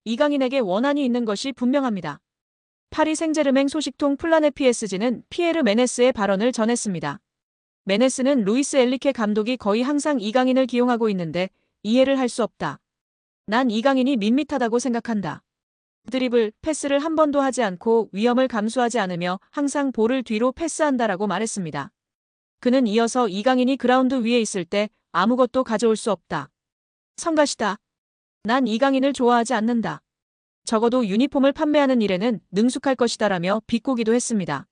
이강인에게 원한이 있는 것이 분명합니다. 파리 생제르맹 소식통 플라넷 PSG는 피에르 메네스의 발언을 전했습니다. 메네스는 루이스 엔리케 감독이 거의 항상 이강인을 기용하고 있는데 이해를 할 수 없다. 난 이강인이 밋밋하다고 생각한다. 드리블, 패스를 한 번도 하지 않고 위험을 감수하지 않으며 항상 볼을 뒤로 패스한다라고 말했습니다. 그는 이어서 이강인이 그라운드 위에 있을 때 아무것도 가져올 수 없다. 성가시다. 난 이강인을 좋아하지 않는다. 적어도 유니폼을 판매하는 일에는 능숙할 것이다라며 비꼬기도 했습니다.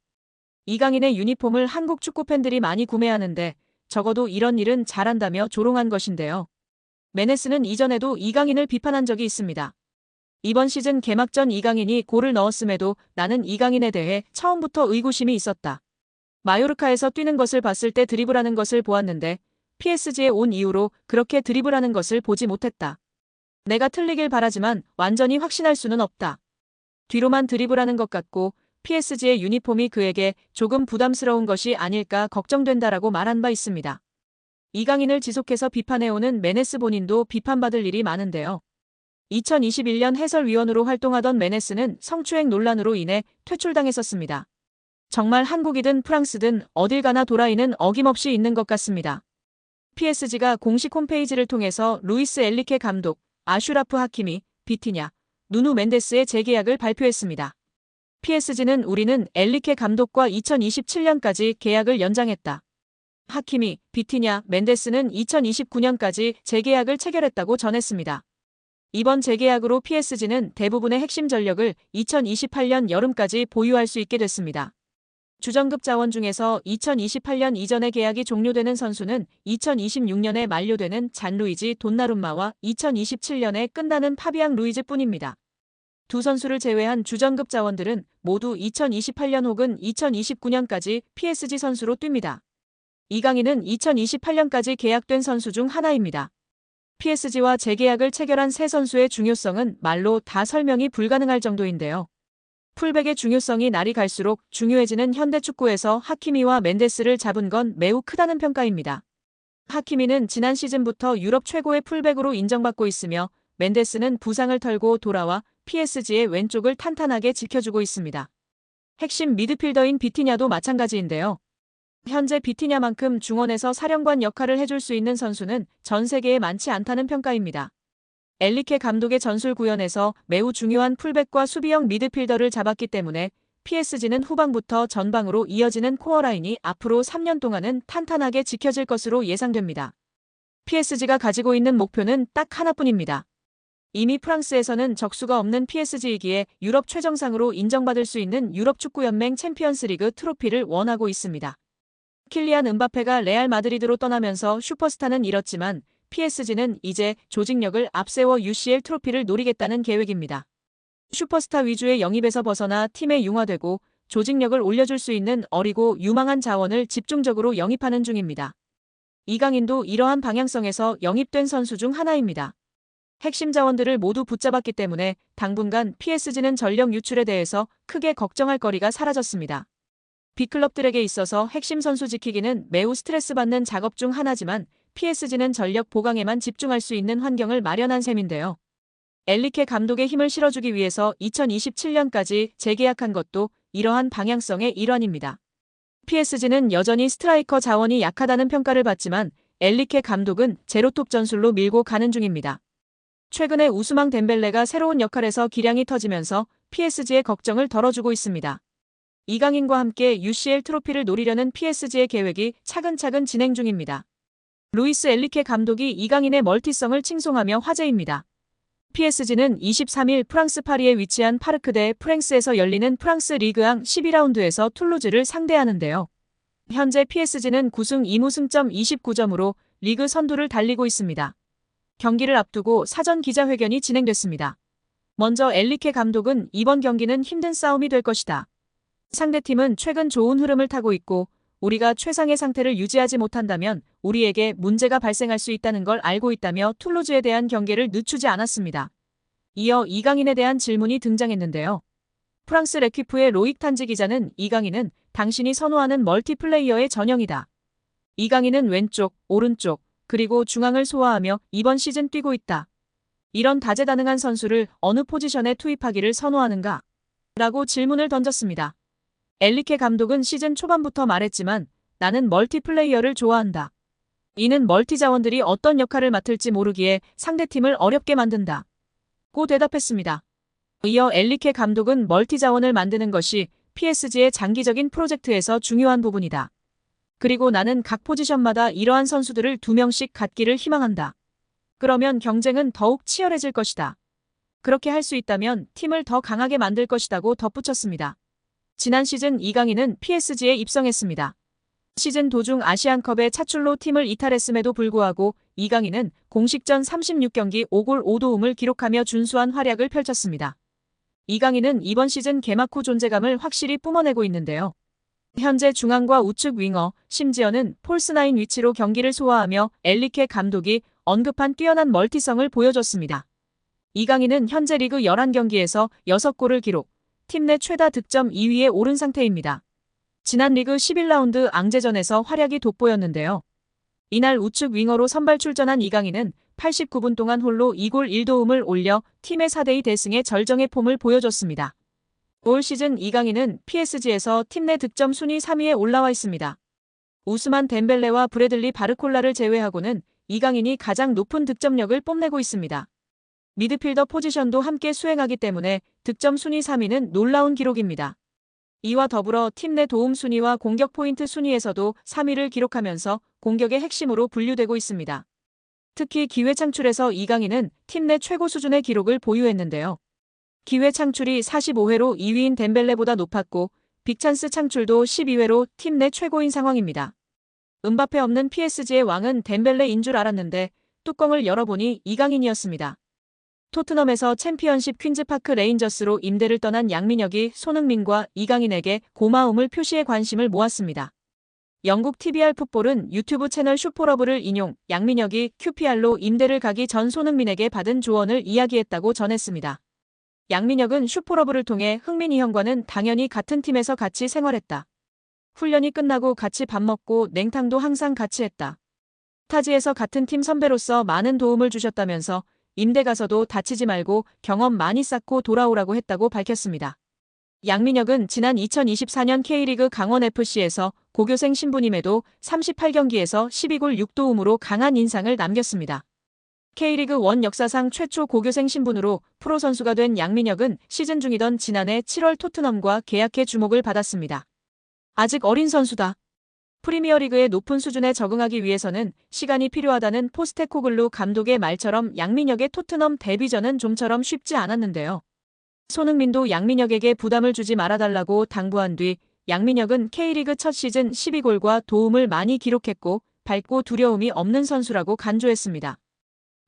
이강인의 유니폼을 한국 축구 팬들이 많이 구매하는데 적어도 이런 일은 잘한다며 조롱한 것인데요. 메네스는 이전에도 이강인을 비판한 적이 있습니다. 이번 시즌 개막 전 이강인이 골을 넣었음에도 나는 이강인에 대해 처음부터 의구심이 있었다. 마요르카에서 뛰는 것을 봤을 때 드리블하는 것을 보았는데 PSG에 온 이후로 그렇게 드리블하는 것을 보지 못했다. 내가 틀리길 바라지만 완전히 확신할 수는 없다. 뒤로만 드리블하는 것 같고 PSG의 유니폼이 그에게 조금 부담스러운 것이 아닐까 걱정된다라고 말한 바 있습니다. 이강인을 지속해서 비판해오는 메네스 본인도 비판받을 일이 많은데요. 2021년 해설위원으로 활동하던 메네스는 성추행 논란으로 인해 퇴출당했었습니다. 정말 한국이든 프랑스든 어딜 가나 도라이는 어김없이 있는 것 같습니다. PSG가 공식 홈페이지를 통해서 루이스 엔리케 감독, 아슈라프 하키미, 비티냐, 누누 멘데스의 재계약을 발표했습니다. PSG는 우리는 엔리케 감독과 2027년까지 계약을 연장했다. 하키미, 비티냐, 멘데스는 2029년까지 재계약을 체결했다고 전했습니다. 이번 재계약으로 PSG는 대부분의 핵심 전력을 2028년 여름까지 보유할 수 있게 됐습니다. 주전급 자원 중에서 2028년 이전에 계약이 종료되는 선수는 2026년에 만료되는 잔루이지 돈나룸마와 2027년에 끝나는 파비앙 루이즈뿐입니다. 두 선수를 제외한 주전급 자원들은 모두 2028년 혹은 2029년까지 PSG 선수로 뜁니다. 이강인은 2028년까지 계약된 선수 중 하나입니다. PSG와 재계약을 체결한 세 선수의 중요성은 말로 다 설명이 불가능할 정도인데요. 풀백의 중요성이 날이 갈수록 중요해지는 현대축구에서 하키미와 멘데스를 잡은 건 매우 크다는 평가입니다. 하키미는 지난 시즌부터 유럽 최고의 풀백으로 인정받고 있으며 멘데스는 부상을 털고 돌아와 PSG의 왼쪽을 탄탄하게 지켜주고 있습니다. 핵심 미드필더인 비티냐도 마찬가지인데요. 현재 비티냐만큼 중원에서 사령관 역할을 해줄 수 있는 선수는 전 세계에 많지 않다는 평가입니다. 엔리케 감독의 전술 구현에서 매우 중요한 풀백과 수비형 미드필더를 잡았기 때문에 PSG는 후방부터 전방으로 이어지는 코어라인이 앞으로 3년 동안은 탄탄하게 지켜질 것으로 예상됩니다. PSG가 가지고 있는 목표는 딱 하나뿐입니다. 이미 프랑스에서는 적수가 없는 PSG이기에 유럽 최정상으로 인정받을 수 있는 유럽축구연맹 챔피언스리그 트로피를 원하고 있습니다. 킬리안 은바페가 레알 마드리드로 떠나면서 슈퍼스타는 잃었지만 PSG는 이제 조직력을 앞세워 UCL 트로피를 노리겠다는 계획입니다. 슈퍼스타 위주의 영입에서 벗어나 팀에 융화되고 조직력을 올려줄 수 있는 어리고 유망한 자원을 집중적으로 영입하는 중입니다. 이강인도 이러한 방향성에서 영입된 선수 중 하나입니다. 핵심 자원들을 모두 붙잡았기 때문에 당분간 PSG는 전력 유출에 대해서 크게 걱정할 거리가 사라졌습니다. B클럽들에게 있어서 핵심 선수 지키기는 매우 스트레스 받는 작업 중 하나지만 PSG는 전력 보강에만 집중할 수 있는 환경을 마련한 셈인데요. 엔리케 감독의 힘을 실어주기 위해서 2027년까지 재계약한 것도 이러한 방향성의 일환입니다. PSG는 여전히 스트라이커 자원이 약하다는 평가를 받지만 엔리케 감독은 제로톱 전술로 밀고 가는 중입니다. 최근에 우스망 덴벨레가 새로운 역할에서 기량이 터지면서 PSG의 걱정을 덜어주고 있습니다. 이강인과 함께 UCL 트로피를 노리려는 PSG의 계획이 차근차근 진행 중입니다. 루이스 엔리케 감독이 이강인의 멀티성을 칭송하며 화제입니다. PSG는 23일 프랑스 파리에 위치한 파르크 대 프랭스에서 열리는 프랑스 리그앙 12라운드에서 툴루즈를 상대하는데요. 현재 PSG는 9승 2무승점 29점으로 리그 선두를 달리고 있습니다. 경기를 앞두고 사전 기자회견이 진행됐습니다. 먼저 엔리케 감독은 이번 경기는 힘든 싸움이 될 것이다. 상대팀은 최근 좋은 흐름을 타고 있고 우리가 최상의 상태를 유지하지 못한다면 우리에게 문제가 발생할 수 있다는 걸 알고 있다며 툴루즈에 대한 경계를 늦추지 않았습니다. 이어 이강인에 대한 질문이 등장했는데요. 프랑스 레퀴프의 로익 탄지 기자는 이강인은 당신이 선호하는 멀티플레이어의 전형이다. 이강인은 왼쪽, 오른쪽, 그리고 중앙을 소화하며 이번 시즌 뛰고 있다. 이런 다재다능한 선수를 어느 포지션에 투입하기를 선호하는가? 라고 질문을 던졌습니다. 엘리케 감독은 시즌 초반부터 말했지만 나는 멀티플레이어를 좋아한다. 이는 멀티 자원들이 어떤 역할을 맡을지 모르기에 상대팀을 어렵게 만든다. 고 대답했습니다. 이어 엘리케 감독은 멀티 자원을 만드는 것이 PSG의 장기적인 프로젝트에서 중요한 부분이다. 그리고 나는 각 포지션마다 이러한 선수들을 2명씩 갖기를 희망한다. 그러면 경쟁은 더욱 치열해질 것이다. 그렇게 할 수 있다면 팀을 더 강하게 만들 것이다고 덧붙였습니다. 지난 시즌 이강인은 PSG에 입성했습니다. 시즌 도중 아시안컵의 차출로 팀을 이탈했음에도 불구하고 이강인은 공식전 36경기 5골 5도움을 기록하며 준수한 활약을 펼쳤습니다. 이강인은 이번 시즌 개막 후 존재감을 확실히 뿜어내고 있는데요. 현재 중앙과 우측 윙어, 심지어는 폴스9 위치로 경기를 소화하며 엘리케 감독이 언급한 뛰어난 멀티성을 보여줬습니다. 이강인은 현재 리그 11경기에서 6골을 기록, 팀 내 최다 득점 2위에 오른 상태입니다. 지난 리그 11라운드 앙제전에서 활약이 돋보였는데요. 이날 우측 윙어로 선발 출전한 이강인은 89분 동안 홀로 2골 1도움을 올려 팀의 4대2 대승의 절정의 폼을 보여줬습니다. 올 시즌 이강인은 PSG에서 팀 내 득점 순위 3위에 올라와 있습니다. 우스만 덴벨레와 브래들리 바르콜라를 제외하고는 이강인이 가장 높은 득점력을 뽐내고 있습니다. 미드필더 포지션도 함께 수행하기 때문에 득점 순위 3위는 놀라운 기록입니다. 이와 더불어 팀 내 도움 순위와 공격 포인트 순위에서도 3위를 기록하면서 공격의 핵심으로 분류되고 있습니다. 특히 기회 창출에서 이강인은 팀 내 최고 수준의 기록을 보유했는데요. 기회 창출이 45회로 2위인 덴벨레보다 높았고 빅찬스 창출도 12회로 팀 내 최고인 상황입니다. 음바페 없는 PSG의 왕은 덴벨레인 줄 알았는데 뚜껑을 열어보니 이강인이었습니다. 토트넘에서 챔피언십 퀸즈파크 레인저스로 임대를 떠난 양민혁이 손흥민과 이강인에게 고마움을 표시해 관심을 모았습니다. 영국 TVR 풋볼은 유튜브 채널 슈퍼러브를 인용, 양민혁이 QPR로 임대를 가기 전 손흥민에게 받은 조언을 이야기했다고 전했습니다. 양민혁은 슈퍼러브를 통해 흥민이 형과는 당연히 같은 팀에서 같이 생활했다. 훈련이 끝나고 같이 밥 먹고 냉탕도 항상 같이 했다. 타지에서 같은 팀 선배로서 많은 도움을 주셨다면서 임대 가서도 다치지 말고 경험 많이 쌓고 돌아오라고 했다고 밝혔습니다. 양민혁은 지난 2024년 K리그 강원FC에서 고교생 신분임에도 38경기에서 12골 6도움으로 강한 인상을 남겼습니다. K리그 1 역사상 최초 고교생 신분으로 프로 선수가 된 양민혁은 시즌 중이던 지난해 7월 토트넘과 계약해 주목을 받았습니다. 아직 어린 선수다. 프리미어리그의 높은 수준에 적응하기 위해서는 시간이 필요하다는 포스테코글루 감독의 말처럼 양민혁의 토트넘 데뷔전은 좀처럼 쉽지 않았는데요. 손흥민도 양민혁에게 부담을 주지 말아달라고 당부한 뒤 양민혁은 K리그 첫 시즌 12골과 도움을 많이 기록했고 밝고 두려움이 없는 선수라고 간주했습니다.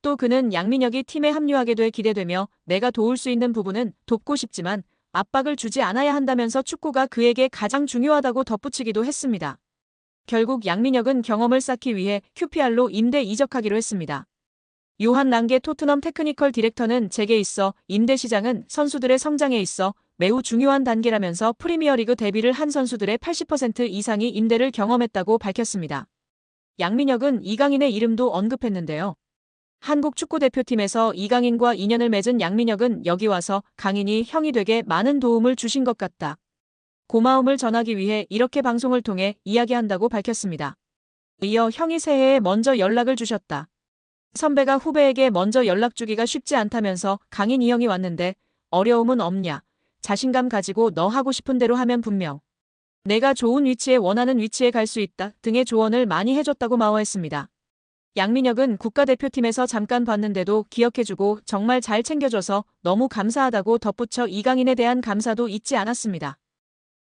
또 그는 양민혁이 팀에 합류하게 돼 기대되며 내가 도울 수 있는 부분은 돕고 싶지만 압박을 주지 않아야 한다면서 축구가 그에게 가장 중요하다고 덧붙이기도 했습니다. 결국 양민혁은 경험을 쌓기 위해 QPR로 임대 이적하기로 했습니다. 요한 랑게 토트넘 테크니컬 디렉터는 제게 있어 임대 시장은 선수들의 성장에 있어 매우 중요한 단계라면서 프리미어리그 데뷔를 한 선수들의 80% 이상이 임대를 경험했다고 밝혔습니다. 양민혁은 이강인의 이름도 언급했는데요. 한국 축구대표팀에서 이강인과 인연을 맺은 양민혁은 여기 와서 강인이 형이 되게 많은 도움을 주신 것 같다. 고마움을 전하기 위해 이렇게 방송을 통해 이야기한다고 밝혔습니다. 이어 형이 새해에 먼저 연락을 주셨다. 선배가 후배에게 먼저 연락 주기가 쉽지 않다면서 강인 이 형이 왔는데 어려움은 없냐. 자신감 가지고 너 하고 싶은 대로 하면 분명. 내가 좋은 위치에 원하는 위치에 갈 수 있다 등의 조언을 많이 해줬다고 마워했습니다. 양민혁은 국가대표팀에서 잠깐 봤는데도 기억해주고 정말 잘 챙겨줘서 너무 감사하다고 덧붙여 이강인에 대한 감사도 잊지 않았습니다.